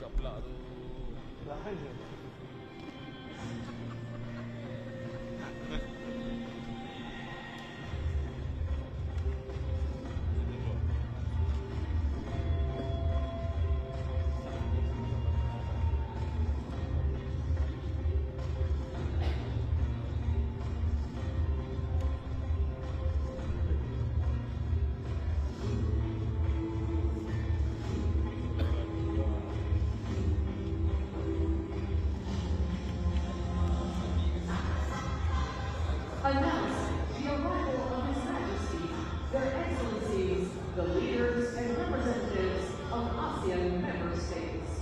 juga pula tu. Bahaya. Announce the arrival of His Majesty, Their Excellencies, the leaders and representatives of ASEAN member states.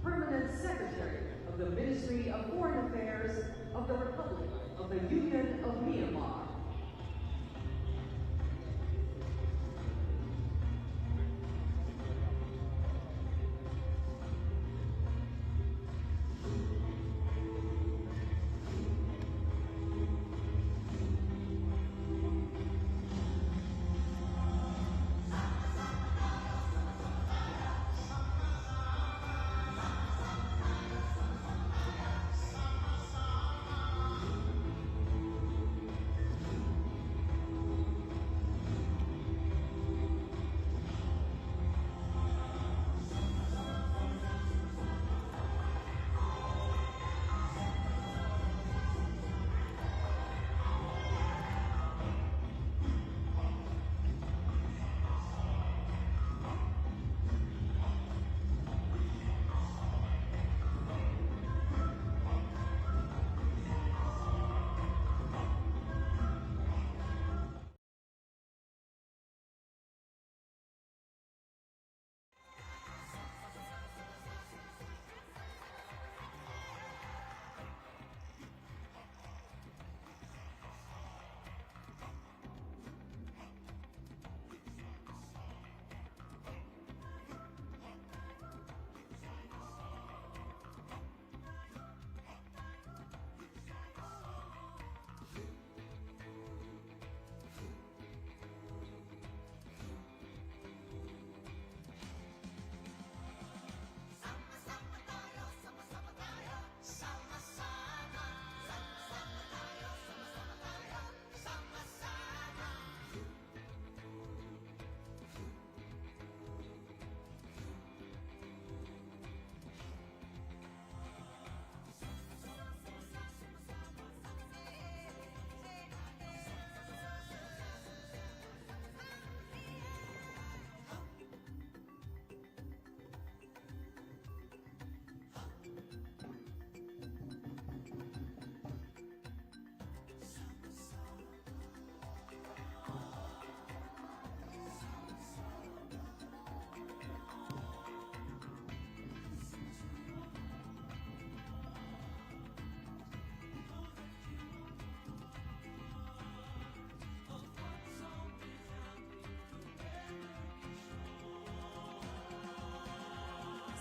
Permanent Secretary of the Ministry of Foreign Affairs of the Republic of the Union of Myanmar.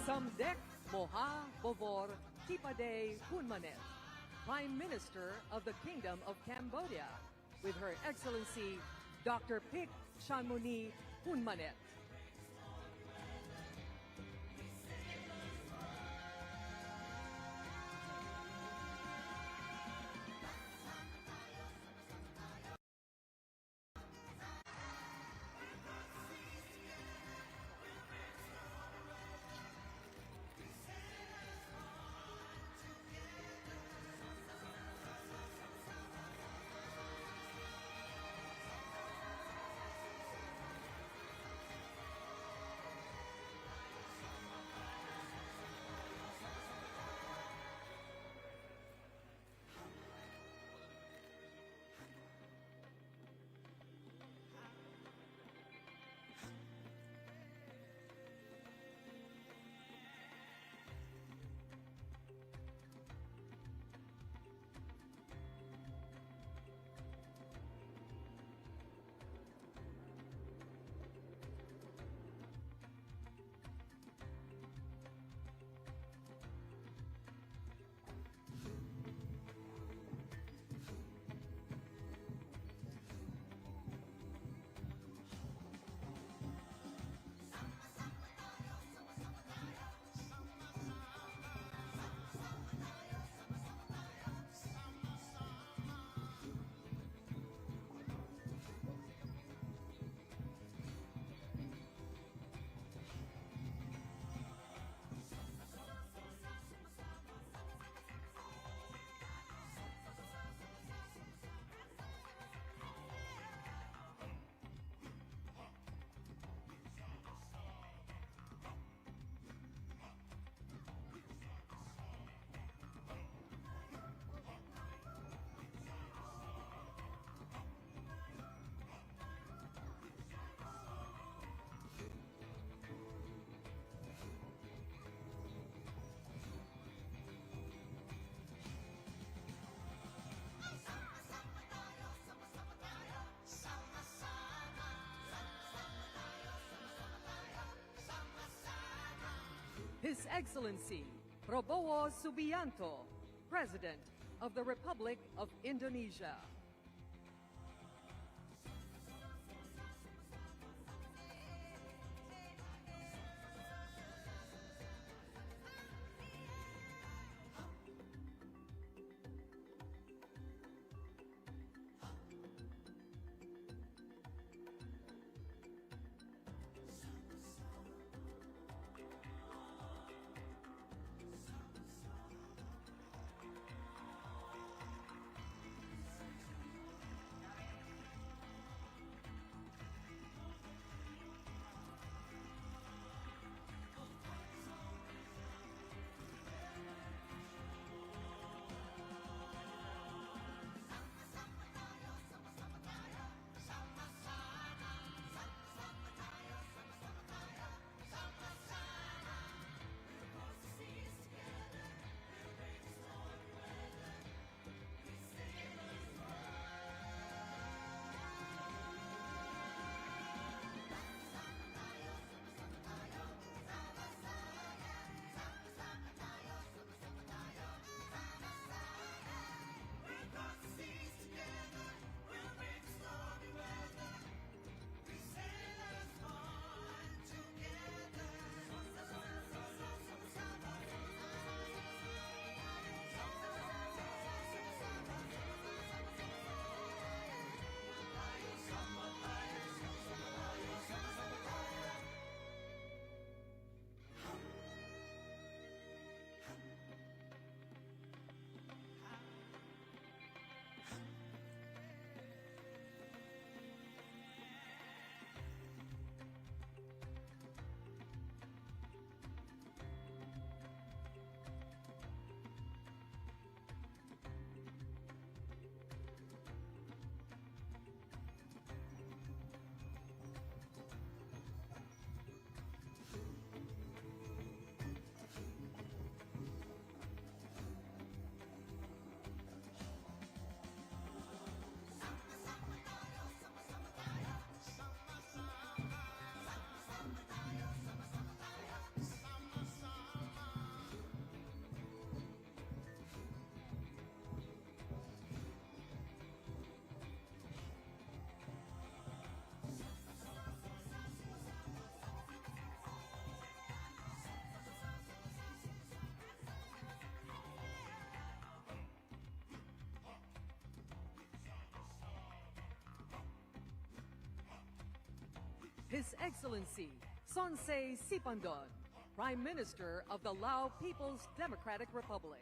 Samdech Moha Bovor Kipade Hunmanet, Prime Minister of the Kingdom of Cambodia, with Her Excellency Dr. Pik Shanmuni Hunmanet. His Excellency Prabowo Subianto, President of the Republic of Indonesia. His Excellency Sonsei Sipandon, Prime Minister of the Lao People's Democratic Republic.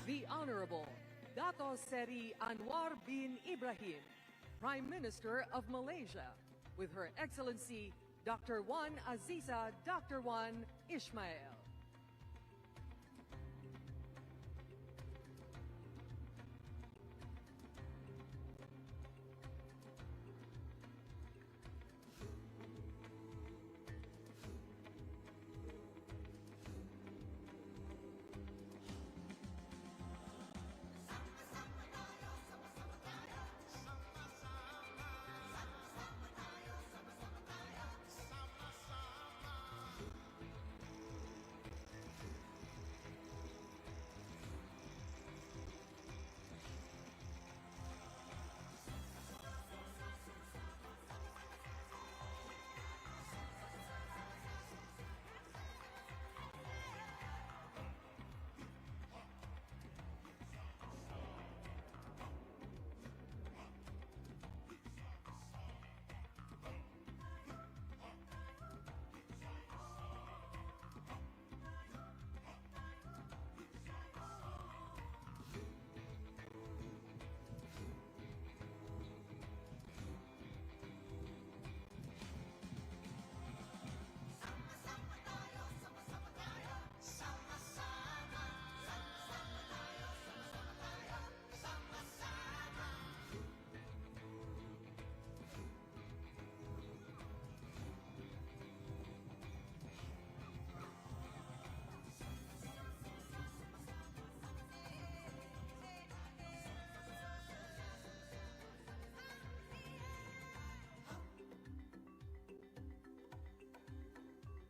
The Honorable Dato Seri Anwar bin Ibrahim, Prime Minister of Malaysia, with Her Excellency Dr. Wan Aziza Dr. Wan Ismail.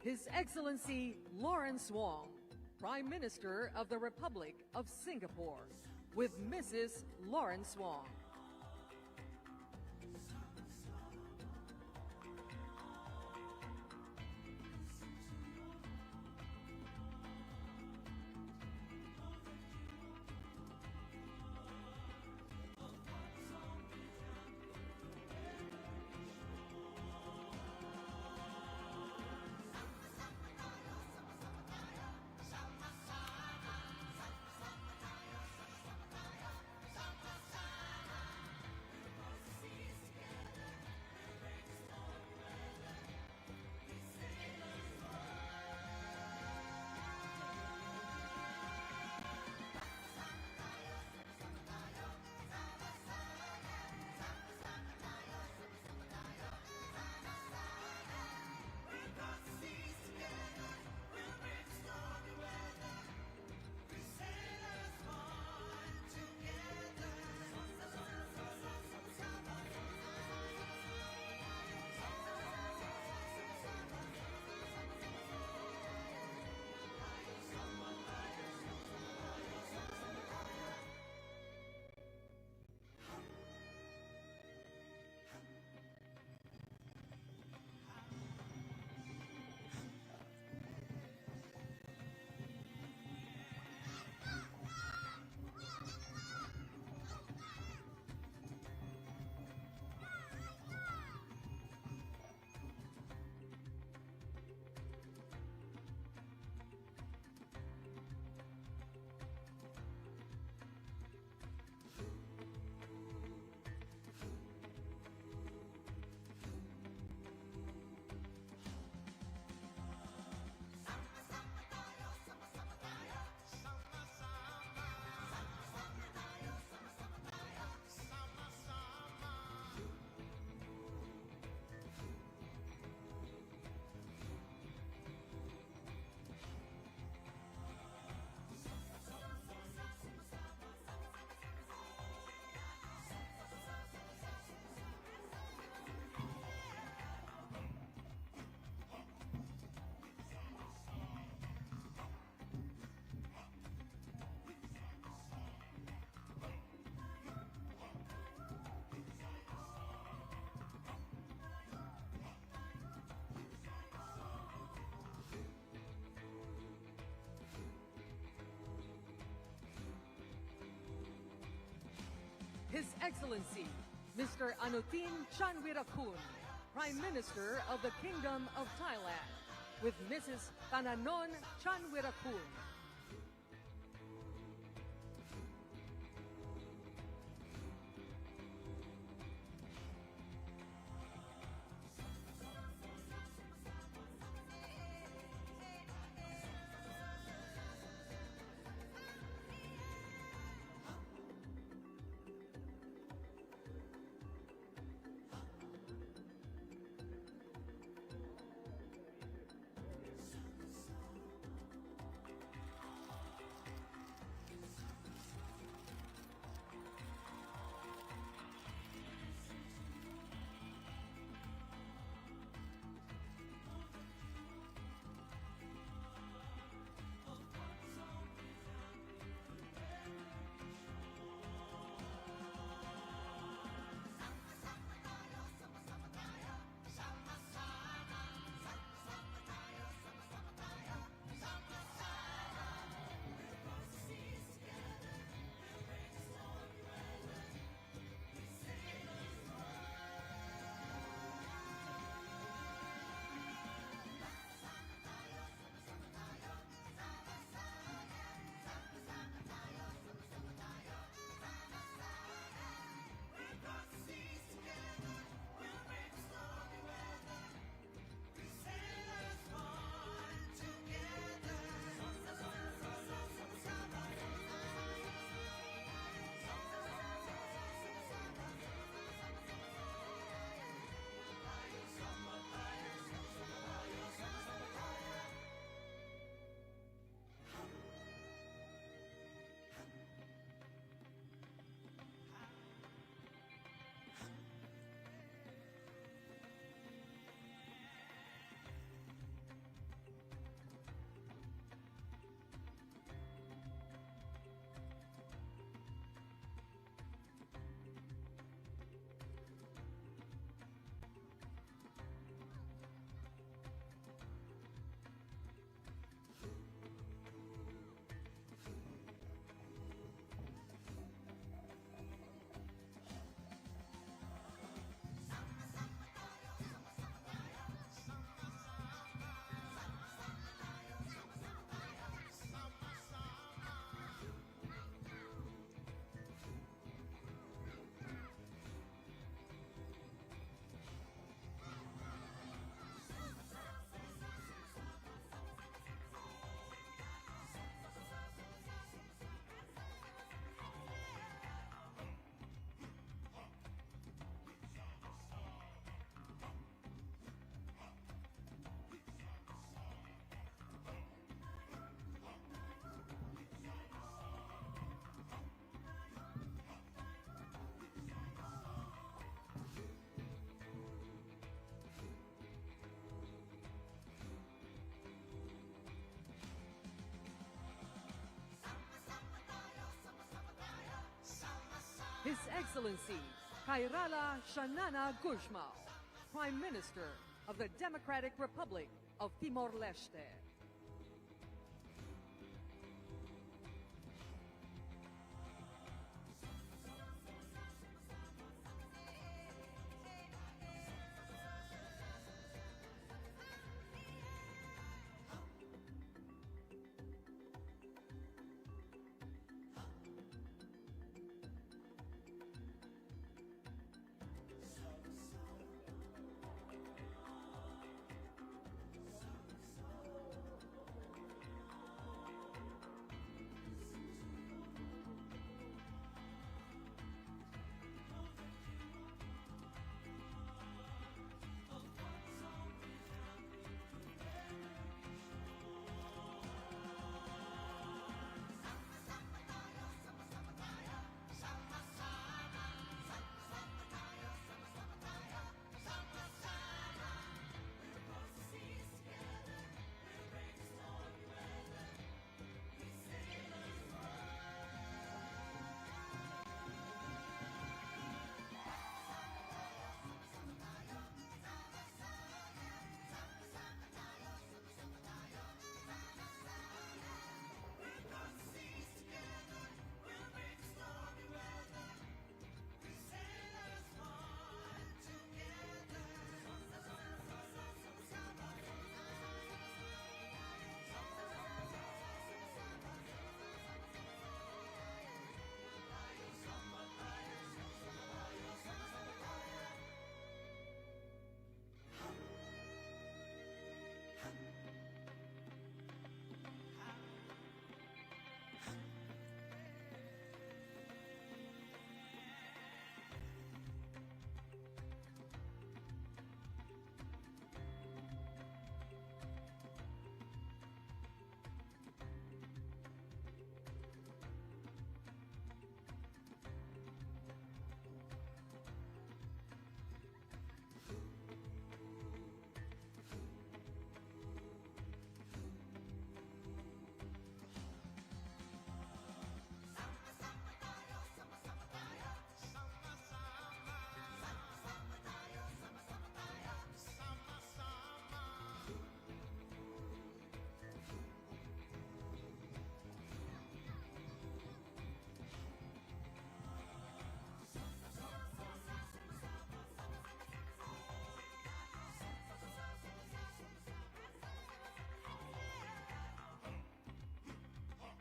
His Excellency Lawrence Wong, Prime Minister of the Republic of Singapore, with Mrs. Lawrence Wong. His Excellency, Mr. Anutin Chanvirakun, Prime Minister of the Kingdom of Thailand, with Mrs. Tananon Chanvirakun. His Excellency, Kairala Shanana Guzmao, Prime Minister of the Democratic Republic of Timor-Leste.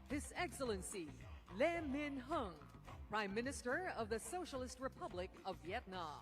His Excellency Le Minh Hung, Prime Minister of the Socialist Republic of Vietnam.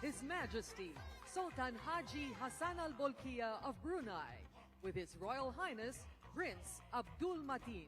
His Majesty Sultan Haji Hassan Al Bolkiah of Brunei, with His Royal Highness Prince Abdul Matin.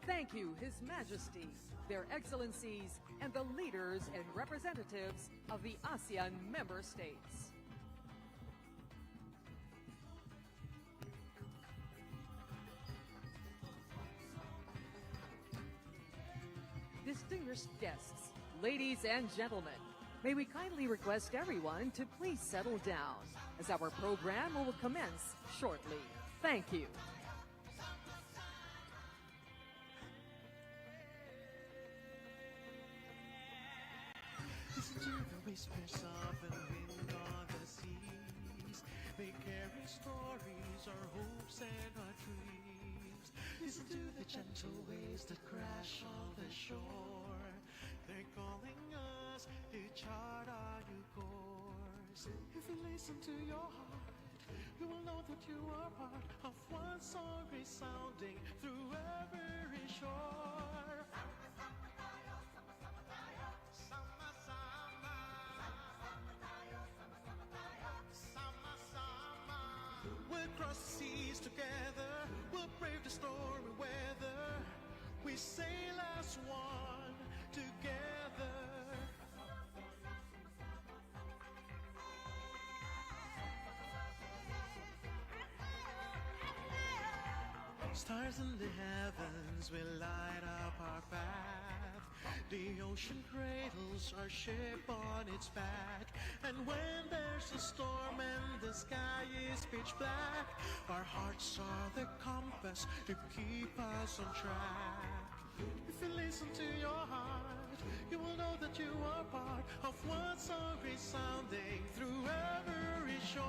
Thank you, His Majesty, their Excellencies, and the leaders and representatives of the ASEAN member states. Distinguished guests, ladies and gentlemen, may we kindly request everyone to please settle down, as our program will commence shortly. Thank you. whispers of the wind on the seas. They carry stories, our hopes and our dreams. Listen to the gentle waves that crash on the shore. They're calling us to chart our new course. If you listen to your heart, you will know that you are part of one song resounding through every shore. We'll cross the seas together, we'll brave the stormy weather. We sail as one together. Stars in the heavens will light up our path. The ocean cradles our ship on its back. And when there's a storm and the sky is pitch black, our hearts are the compass to keep us on track. If you listen to your heart, you will know that you are part of one song resounding through every shore.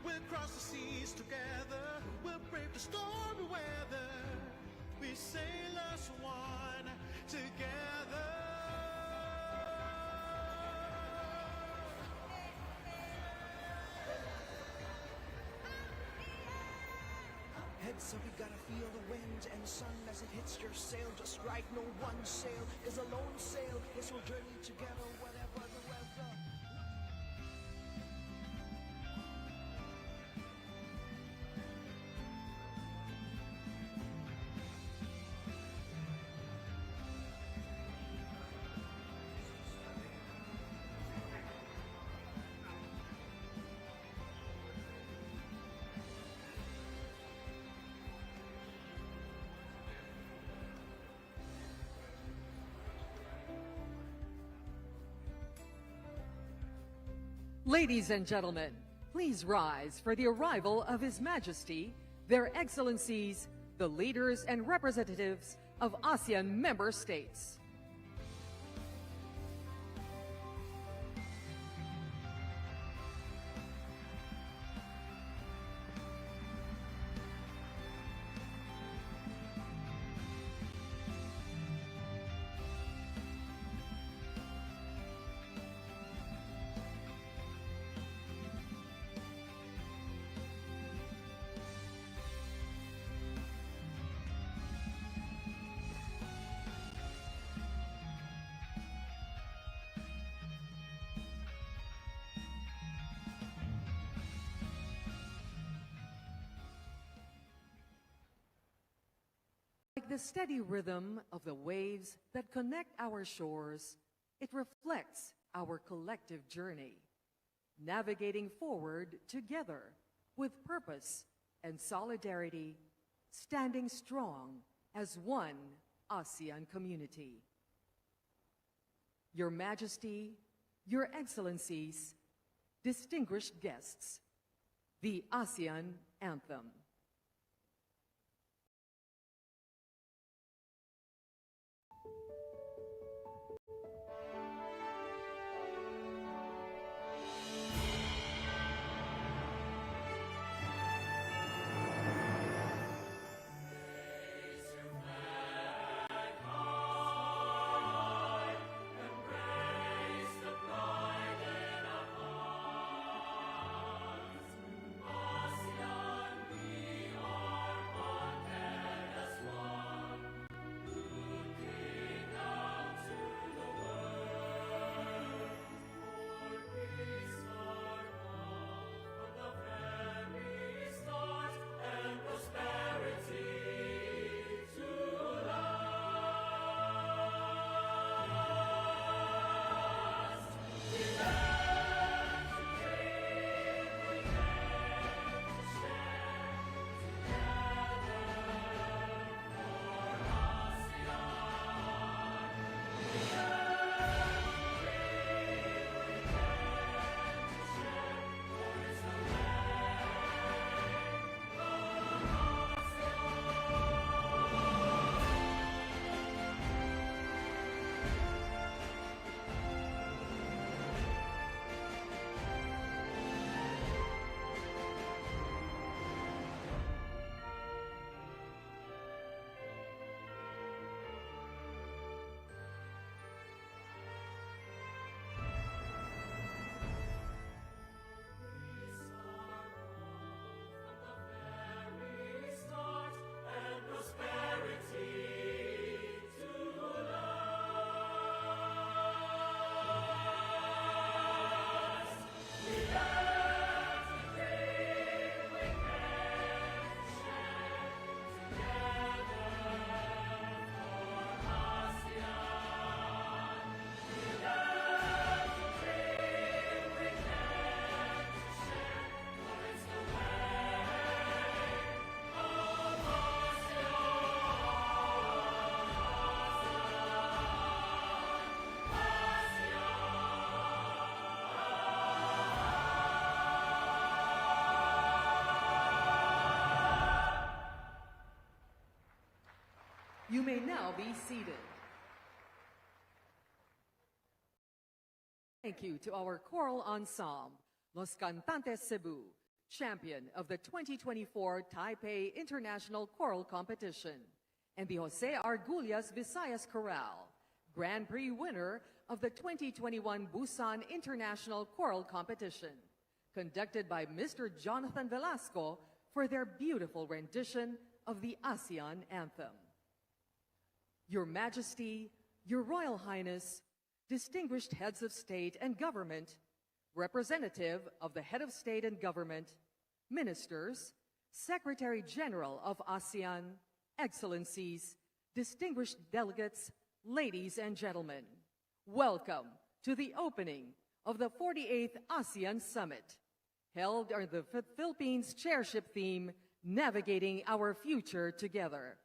We'll cross the seas together, we'll brave the stormy weather. We sail as one together. Heads up, you gotta feel the wind and sun as it hits your sail. Just right, no one sail is a lone sail. Yes, we'll journey together, whatever the weather. Ladies and gentlemen, please rise for the arrival of His Majesty, their Excellencies, the leaders and representatives of ASEAN member states. Like the steady rhythm of the waves that connect our shores, it reflects our collective journey, navigating forward together with purpose and solidarity, standing strong as one ASEAN community. Your Majesty, Your Excellencies, distinguished guests, the ASEAN Anthem. ASEAN be seated. Thank you to our choral ensemble, Los Cantantes Cebu, champion of the 2024 Taipei International Choral Competition, and the Jose Argullas Visayas Chorale, Grand Prix winner of the 2021 Busan International Choral Competition, conducted by Mr. Jonathan Velasco for their beautiful rendition of the ASEAN Anthem. Your Majesty, Your Royal Highness, distinguished heads of state and government, representative of the head of state and government, ministers, Secretary General of ASEAN, excellencies, distinguished delegates, ladies and gentlemen, welcome to the opening of the 48th ASEAN Summit, held under the Philippines chairship theme, Navigating Our Future Together.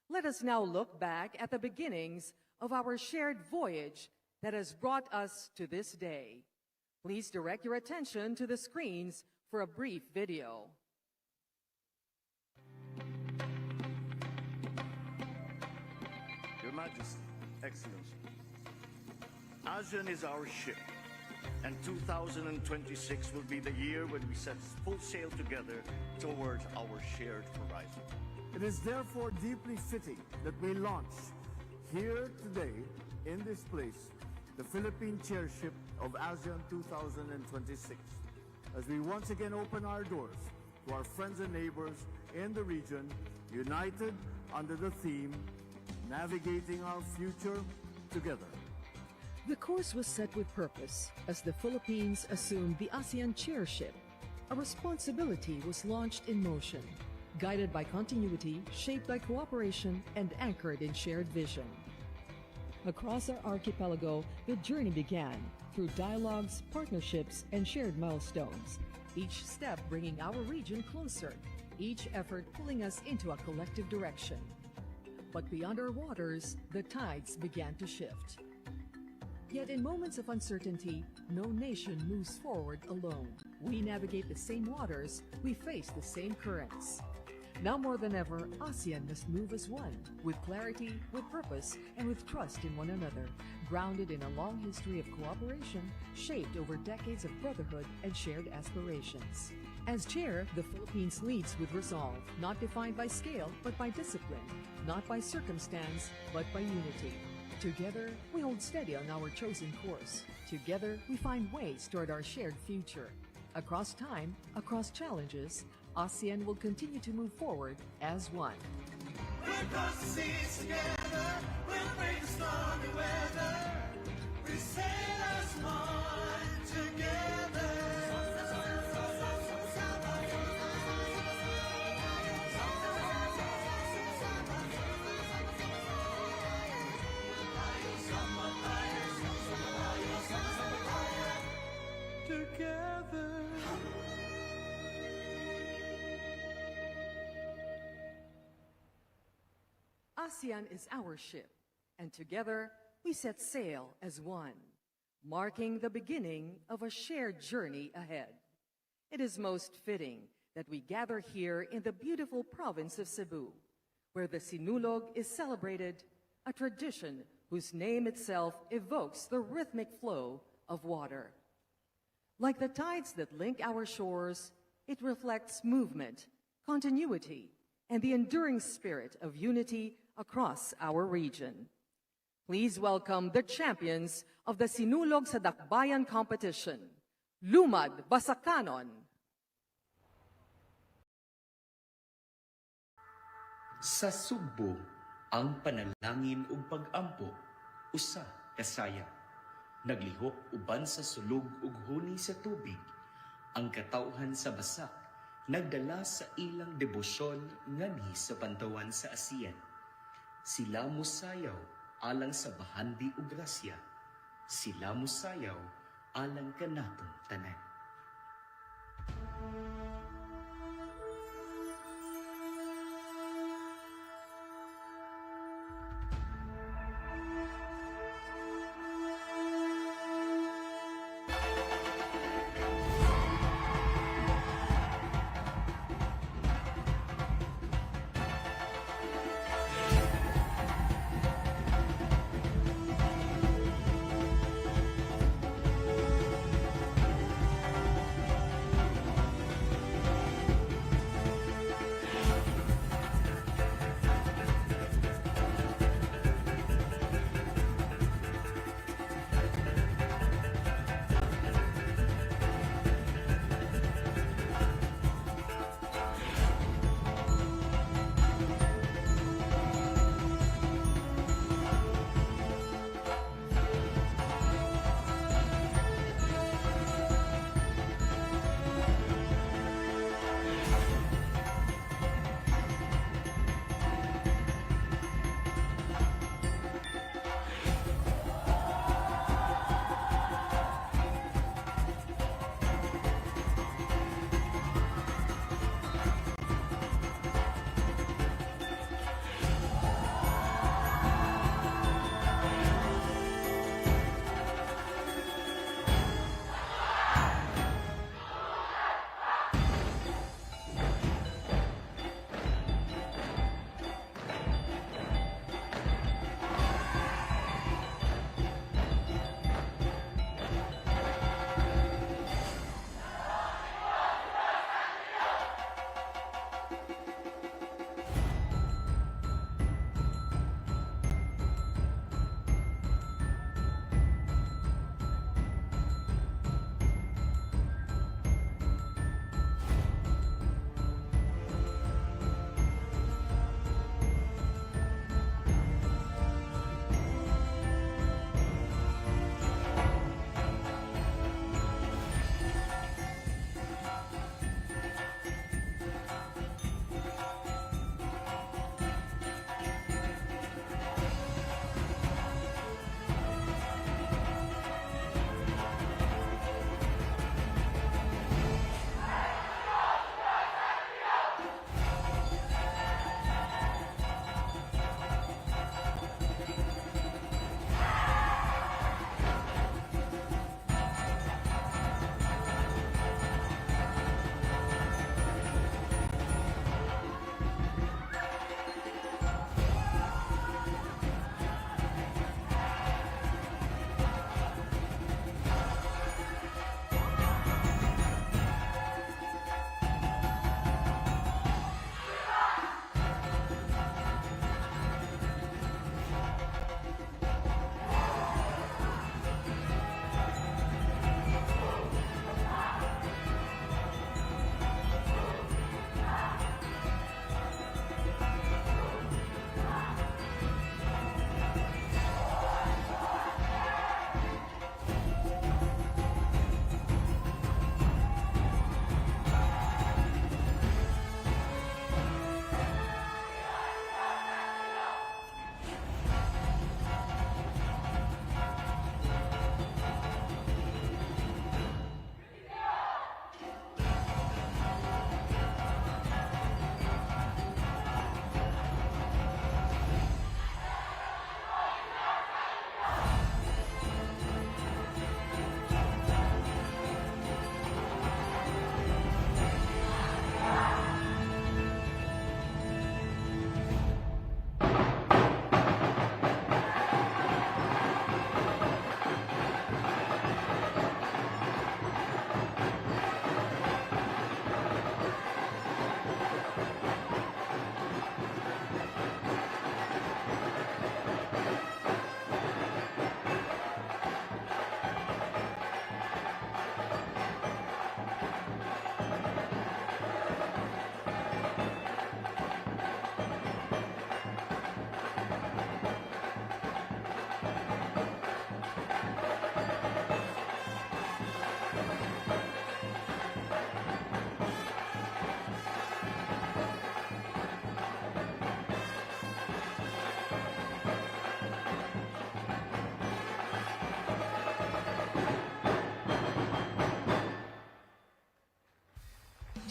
Let us now look back at the beginnings of our shared voyage that has brought us to this day. Please direct your attention to the screens for a brief video. Your Majesty, Excellency, ASEAN is our ship, and 2026 will be the year when we set full sail together towards our shared horizon. It is therefore deeply fitting that we launch here today, in this place, the Philippine chairship of ASEAN 2026, as we once again open our doors to our friends and neighbors in the region, united under the theme, Navigating Our Future Together. The course was set with purpose as the Philippines assumed the ASEAN chairship. A responsibility was launched in motion, guided by continuity, shaped by cooperation, and anchored in shared vision. Across our archipelago, the journey began through dialogues, partnerships, and shared milestones, each step bringing our region closer, each effort pulling us into a collective direction. But beyond our waters, the tides began to shift. Yet in moments of uncertainty, no nation moves forward alone. We navigate the same waters, we face the same currents. Now more than ever, ASEAN must move as one, with clarity, with purpose, and with trust in one another, grounded in a long history of cooperation, shaped over decades of brotherhood and shared aspirations. As chair, the Philippines leads with resolve, not defined by scale, but by discipline, not by circumstance, but by unity. Together, we hold steady on our chosen course. Together, we find ways toward our shared future. Across time, across challenges, ASEAN will continue to move forward as one. We'll cross the seas together, we'll bring the stormy weather. We sail as one together. Together. ASEAN is our ship, and together we set sail as one, marking the beginning of a shared journey ahead. It is most fitting that we gather here in the beautiful province of Cebu, where the Sinulog is celebrated, a tradition whose name itself evokes the rhythmic flow of water. Like the tides that link our shores, it reflects movement, continuity, and the enduring spirit of unity across our region. Please welcome the champions of the Sinulog sa Dakbayan competition, Lumad Basakanon. Sa Sugbo, ang panalangin ug pag-ampo, usa kasaya. Naglihok uban sa sulog ug huni sa tubig, ang katawhan sa basak, nagdala sa ilang debosyon nganhi sa pantawan sa ASEAN. Sila musayaw alang sa bahandi ug grasya, sila musayaw alang kanatong tanan.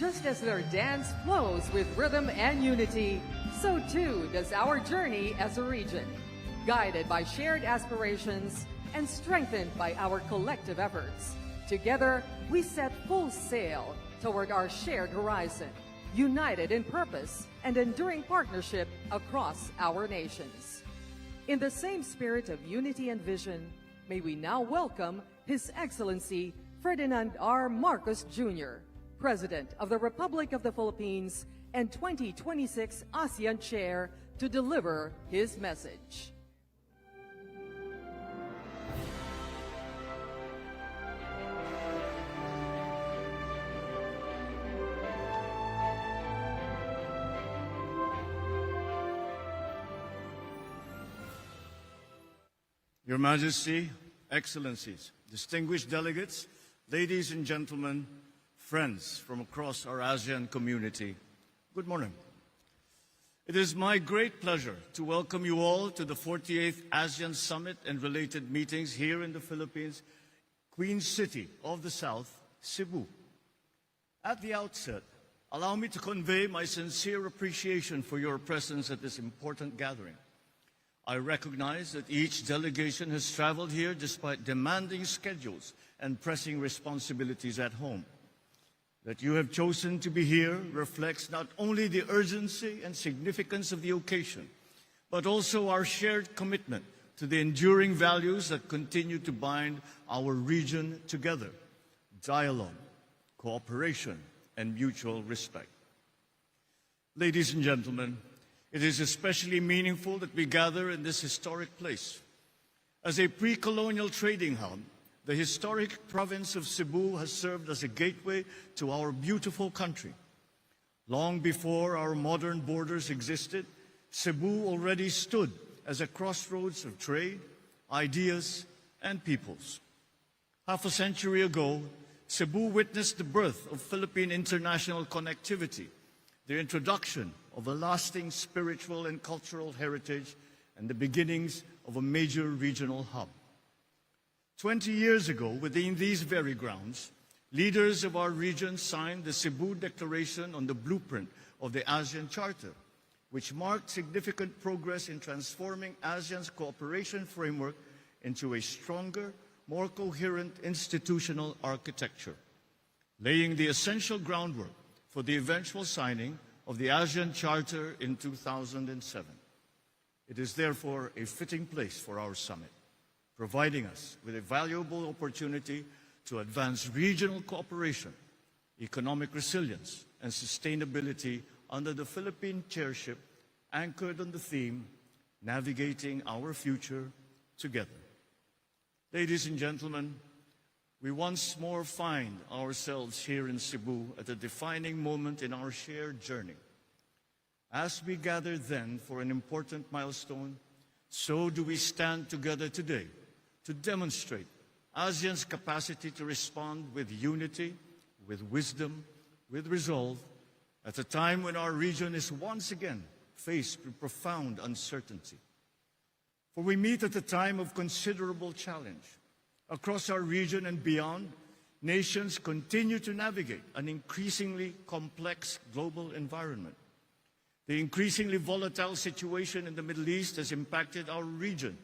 Just as their dance flows with rhythm and unity, so too does our journey as a region, guided by shared aspirations and strengthened by our collective efforts. Together, we set full sail toward our shared horizon, united in purpose and enduring partnership across our nations. In the same spirit of unity and vision, may we now welcome His Excellency Ferdinand R. Marcos Jr., President of the Republic of the Philippines and 2026 ASEAN Chair, to deliver his message. Your Majesty, Excellencies, distinguished delegates, ladies and gentlemen, friends from across our ASEAN community, good morning. It is my great pleasure to welcome you all to the 48th ASEAN Summit and related meetings here in the Philippines, Queen City of the South, Cebu. At the outset, allow me to convey my sincere appreciation for your presence at this important gathering. I recognize that each delegation has traveled here despite demanding schedules and pressing responsibilities at home. That you have chosen to be here reflects not only the urgency and significance of the occasion, but also our shared commitment to the enduring values that continue to bind our region together: dialogue, cooperation, and mutual respect. Ladies and gentlemen, it is especially meaningful that we gather in this historic place. As a pre-colonial trading hub, the historic province of Cebu has served as a gateway to our beautiful country. Long before our modern borders existed, Cebu already stood as a crossroads of trade, ideas, and peoples. Half a century ago, Cebu witnessed the birth of Philippine international connectivity, the introduction of a lasting spiritual and cultural heritage, and the beginnings of a major regional hub. 20 years ago, within these very grounds, leaders of our region signed the Cebu Declaration on the blueprint of the ASEAN Charter, which marked significant progress in transforming ASEAN's cooperation framework into a stronger, more coherent institutional architecture, laying the essential groundwork for the eventual signing of the ASEAN Charter in 2007. It is therefore a fitting place for our summit, providing us with a valuable opportunity to advance regional cooperation, economic resilience, and sustainability under the Philippine chairship anchored on the theme, Navigating Our Future Together. Ladies and gentlemen, we once more find ourselves here in Cebu at a defining moment in our shared journey. As we gather then for an important milestone, so do we stand together today to demonstrate ASEAN's capacity to respond with unity, with wisdom, with resolve, at a time when our region is once again faced with profound uncertainty. For we meet at a time of considerable challenge. Across our region and beyond, nations continue to navigate an increasingly complex global environment. The increasingly volatile situation in the Middle East has impacted our region,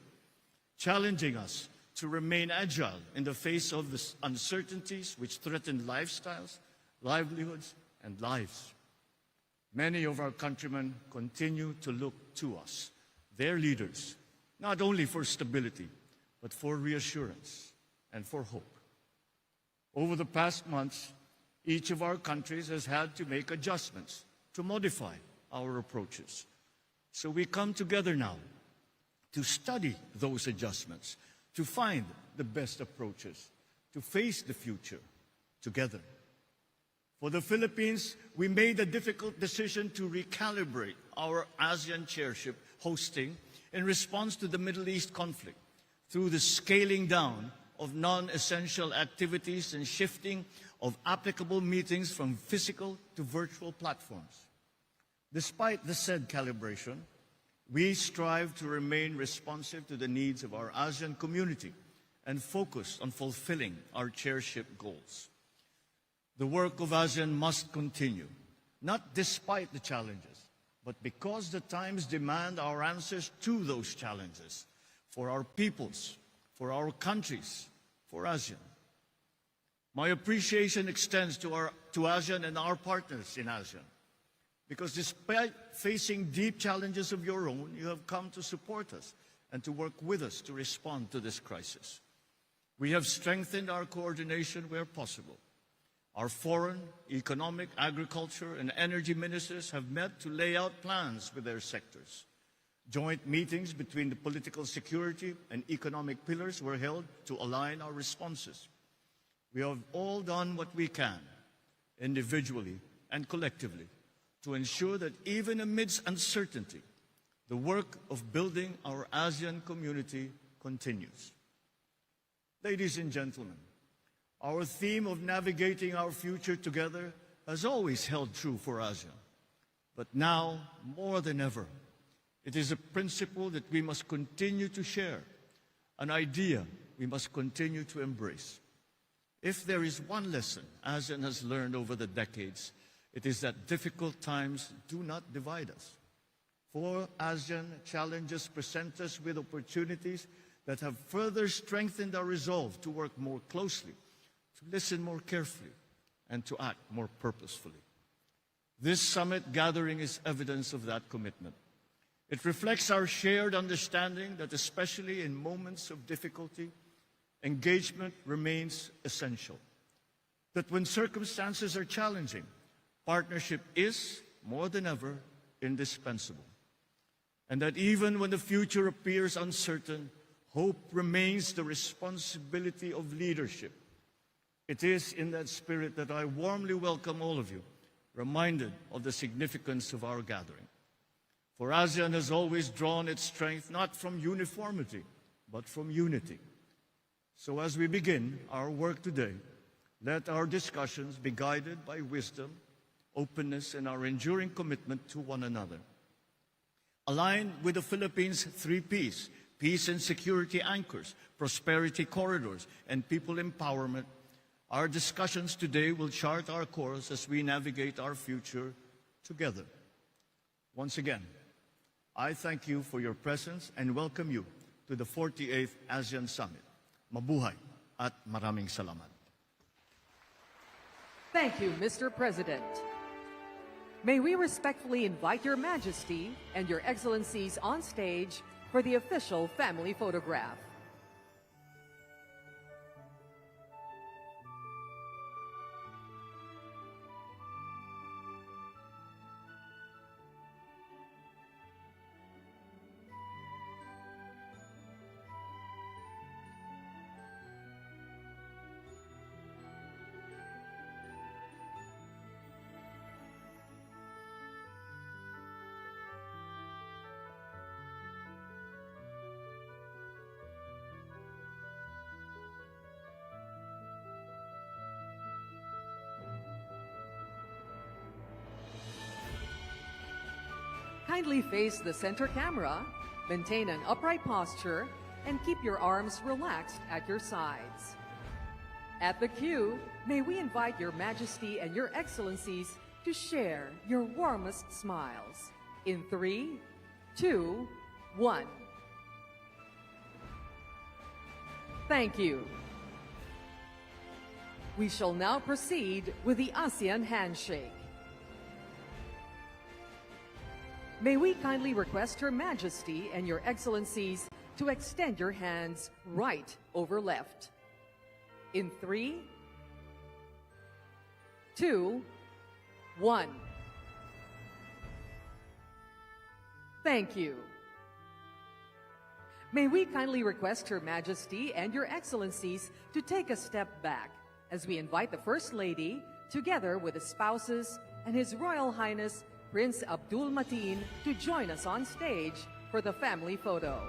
challenging us to remain agile in the face of the uncertainties which threaten lifestyles, livelihoods, and lives. Many of our countrymen continue to look to us, their leaders, not only for stability, but for reassurance and for hope. Over the past months, each of our countries has had to make adjustments to modify our approaches. So we come together now to study those adjustments, to find the best approaches, to face the future together. For the Philippines, we made a difficult decision to recalibrate our ASEAN chairship hosting in response to the Middle East conflict through the scaling down of non-essential activities and shifting of applicable meetings from physical to virtual platforms. Despite the said calibration, we strive to remain responsive to the needs of our ASEAN community and focus on fulfilling our chairship goals. The work of ASEAN must continue, not despite the challenges, but because the times demand our answers to those challenges, for our peoples, for our countries, for ASEAN. My appreciation extends to ASEAN and our partners in ASEAN, because despite facing deep challenges of your own, you have come to support us and to work with us to respond to this crisis. We have strengthened our coordination where possible. Our foreign, economic, agriculture, and energy ministers have met to lay out plans with their sectors. Joint meetings between the political security and economic pillars were held to align our responses. We have all done what we can, individually and collectively, to ensure that even amidst uncertainty, the work of building our ASEAN community continues. Ladies and gentlemen, our theme of navigating our future together has always held true for ASEAN. But now, more than ever, it is a principle that we must continue to share, an idea we must continue to embrace. If there is one lesson ASEAN has learned over the decades, it is that difficult times do not divide us. For ASEAN, challenges present us with opportunities that have further strengthened our resolve to work more closely, to listen more carefully, and to act more purposefully. This summit gathering is evidence of that commitment. It reflects our shared understanding that especially in moments of difficulty, engagement remains essential. That when circumstances are challenging, partnership is, more than ever, indispensable. And that even when the future appears uncertain, hope remains the responsibility of leadership. It is in that spirit that I warmly welcome all of you, reminded of the significance of our gathering. For ASEAN has always drawn its strength not from uniformity, but from unity. So as we begin our work today, let our discussions be guided by wisdom, openness, and our enduring commitment to one another. Aligned with the Philippines' 3 Ps, peace and security anchors, prosperity corridors, and people empowerment, our discussions today will chart our course as we navigate our future together. Once again, I thank you for your presence and welcome you to the 48th ASEAN Summit. Mabuhay at maraming salamat. Thank you, Mr. President. May we respectfully invite Your Majesty and Your Excellencies on stage for the official family photograph. Kindly face the center camera, maintain an upright posture, and keep your arms relaxed at your sides. At the cue, may we invite Your Majesty and Your Excellencies to share your warmest smiles. In 3, 2, 1. Thank you. We shall now proceed with the ASEAN handshake. May we kindly request Her Majesty and Your Excellencies to extend your hands right over left. In 3, 2, 1. Thank you. May we kindly request Her Majesty and Your Excellencies to take a step back as we invite the First Lady, together with the spouses and His Royal Highness Prince Abdul Mateen, to join us on stage for the family photo.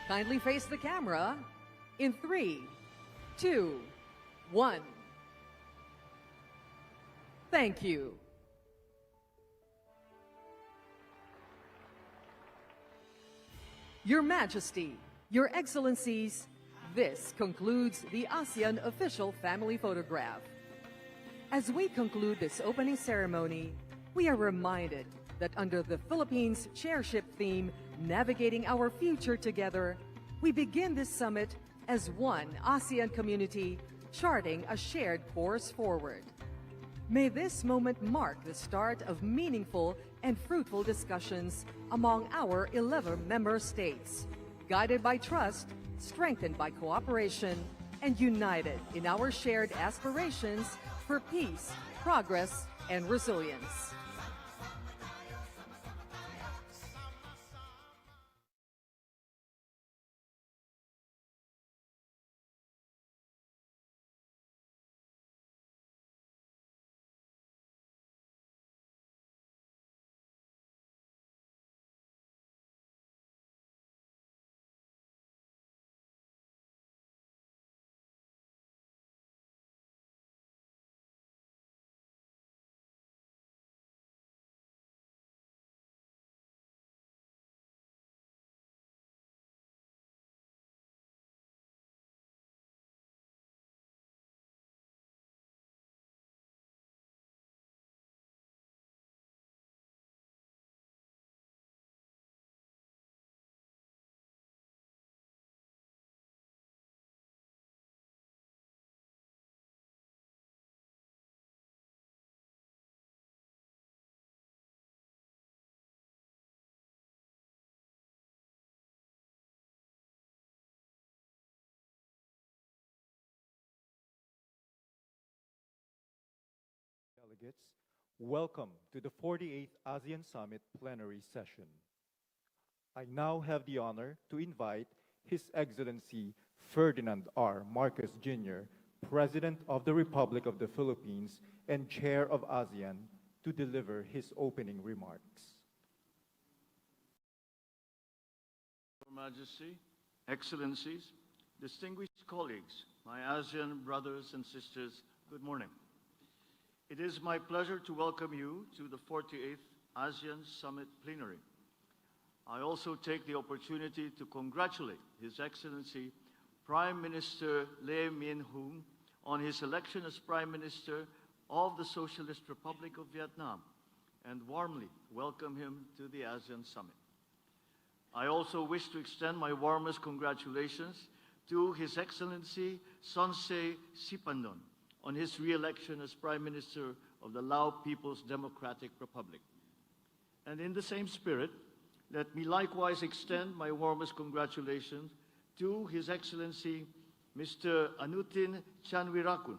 Kindly face the camera in 3, 2, 1. Thank you. Your Majesty, Your Excellencies, this concludes the ASEAN official family photograph. As we conclude this opening ceremony, we are reminded that under the Philippines chairship theme, Navigating Our Future Together, we begin this summit as one ASEAN community, charting a shared course forward. May this moment mark the start of meaningful and fruitful discussions among our 11 member states, guided by trust, strengthened by cooperation, and united in our shared aspirations for peace, progress, and resilience. Delegates, welcome to the 48th ASEAN Summit Plenary Session. I now have the honor to invite His Excellency Ferdinand R. Marcos Jr., President of the Republic of the Philippines and Chair of ASEAN, to deliver his opening remarks. Your Majesty, Excellencies, distinguished colleagues, my ASEAN brothers and sisters, good morning. It is my pleasure to welcome you to the 48th ASEAN Summit Plenary. I also take the opportunity to congratulate His Excellency Prime Minister Lee Min-hoon on his election as Prime Minister of the Socialist Republic of Vietnam and warmly welcome him to the ASEAN Summit. I also wish to extend my warmest congratulations to His Excellency Sonsei Sipandon on his re-election as Prime Minister of the Lao People's Democratic Republic. And in the same spirit, let me likewise extend my warmest congratulations to His Excellency Mr. Anutin Chanvirakul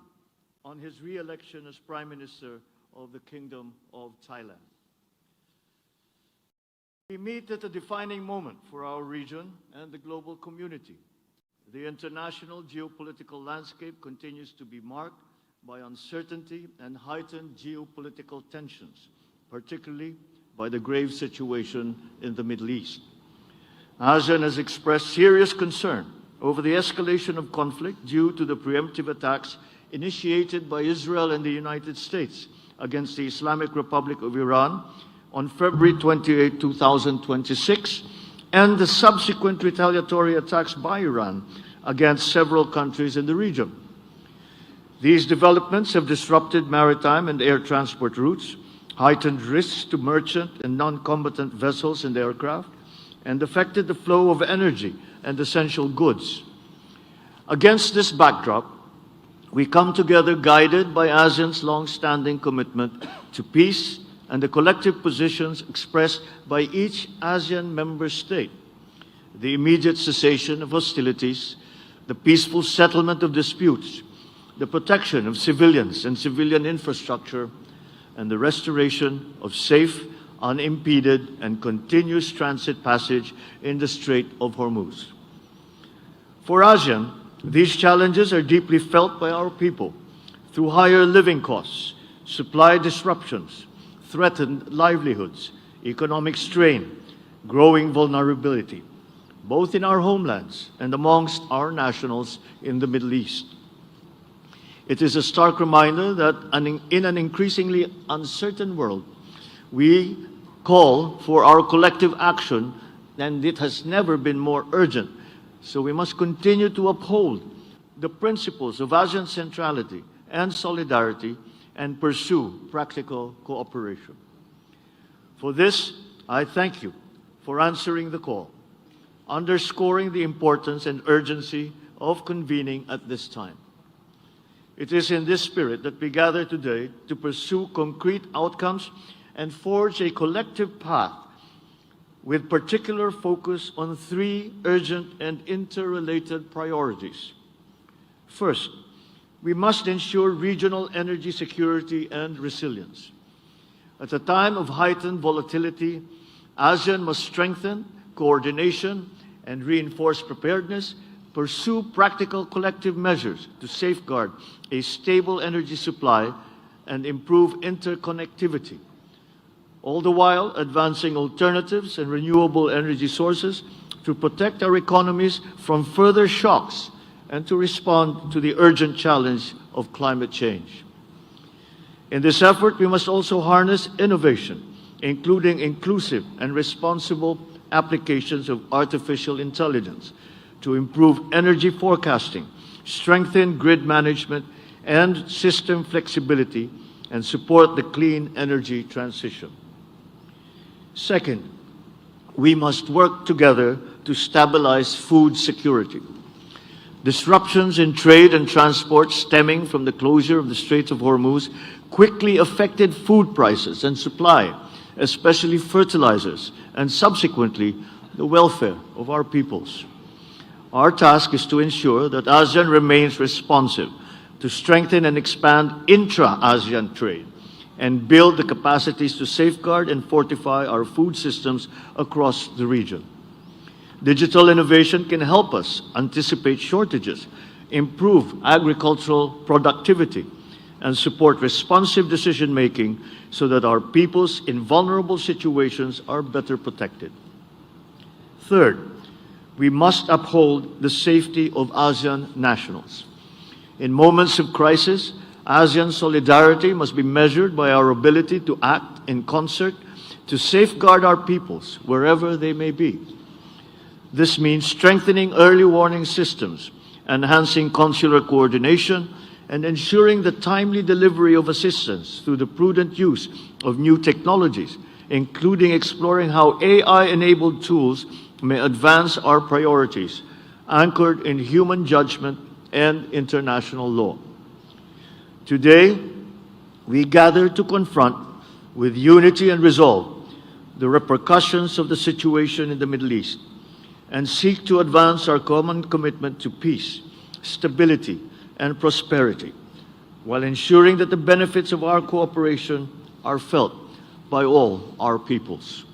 on his re-election as Prime Minister of the Kingdom of Thailand. We meet at a defining moment for our region and the global community. The international geopolitical landscape continues to be marked by uncertainty and heightened geopolitical tensions, particularly by the grave situation in the Middle East. ASEAN has expressed serious concern over the escalation of conflict due to the preemptive attacks initiated by Israel and the United States against the Islamic Republic of Iran on February 28, 2026, and the subsequent retaliatory attacks by Iran against several countries in the region. These developments have disrupted maritime and air transport routes, heightened risks to merchant and non-combatant vessels and aircraft, and affected the flow of energy and essential goods. Against this backdrop, we come together guided by ASEAN's long-standing commitment to peace and the collective positions expressed by each ASEAN member state. The immediate cessation of hostilities, the peaceful settlement of disputes, the protection of civilians and civilian infrastructure, and the restoration of safe, unimpeded, and continuous transit passage in the Strait of Hormuz. For ASEAN, these challenges are deeply felt by our people through higher living costs, supply disruptions, threatened livelihoods, economic strain, growing vulnerability. both in our homelands and amongst our nationals in the Middle East. It is a stark reminder that in an increasingly uncertain world, we call for our collective action, and it has never been more urgent. So we must continue to uphold the principles of ASEAN centrality and solidarity and pursue practical cooperation. For this, I thank you for answering the call, underscoring the importance and urgency of convening at this time. It is in this spirit that we gather today to pursue concrete outcomes and forge a collective path with particular focus on three urgent and interrelated priorities. First, we must ensure regional energy security and resilience. At a time of heightened volatility, ASEAN must strengthen coordination and reinforce preparedness, pursue practical collective measures to safeguard a stable energy supply and improve interconnectivity, all the while advancing alternatives and renewable energy sources to protect our economies from further shocks and to respond to the urgent challenge of climate change. In this effort, we must also harness innovation, including inclusive and responsible applications of artificial intelligence to improve energy forecasting, strengthen grid management and system flexibility, and support the clean energy transition. Second, we must work together to stabilize food security. Disruptions in trade and transport stemming from the closure of the Straits of Hormuz quickly affected food prices and supply, especially fertilizers, and subsequently the welfare of our peoples. Our task is to ensure that ASEAN remains responsive, to strengthen and expand intra-ASEAN trade, and build the capacities to safeguard and fortify our food systems across the region. Digital innovation can help us anticipate shortages, improve agricultural productivity, and support responsive decision-making so that our peoples in vulnerable situations are better protected. Third, we must uphold the safety of ASEAN nationals. In moments of crisis, ASEAN solidarity must be measured by our ability to act in concert to safeguard our peoples wherever they may be. This means strengthening early warning systems, enhancing consular coordination, and ensuring the timely delivery of assistance through the prudent use of new technologies, including exploring how AI-enabled tools may advance our priorities, anchored in human judgment and international law. Today, we gather to confront with unity and resolve the repercussions of the situation in the Middle East and seek to advance our common commitment to peace, stability, and prosperity, while ensuring that the benefits of our cooperation are felt by all our peoples.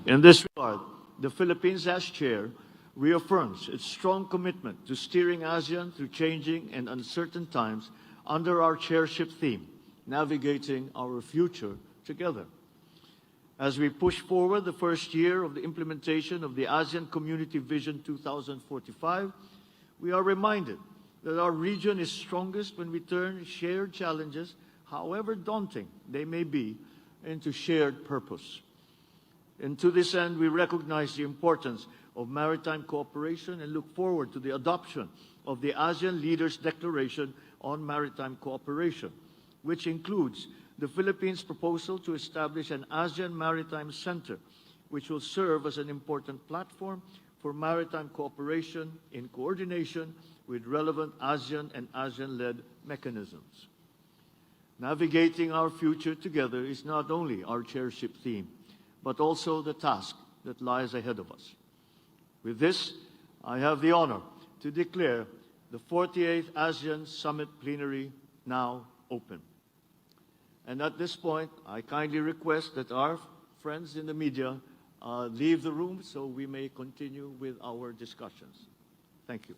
In this regard, the Philippines as chair reaffirms its strong commitment to steering ASEAN through changing and uncertain times under our chairship theme, Navigating Our Future Together. As we push forward the first year of the implementation of the ASEAN Community Vision 2045, we are reminded that our region is strongest when we turn shared challenges, however daunting they may be, into shared purpose. And to this end, we recognize the importance of maritime cooperation and look forward to the adoption of the ASEAN Leaders' Declaration on Maritime Cooperation, which includes the Philippines' proposal to establish an ASEAN Maritime Center, which will serve as an important platform for maritime cooperation in coordination with relevant ASEAN and ASEAN-led mechanisms. Navigating our future together is not only our chairship theme, but also the task that lies ahead of us. With this, I have the honor to declare the 48th ASEAN Summit Plenary now open. And at this point, I kindly request that our friends in the media leave the room so we may continue with our discussions. Thank you.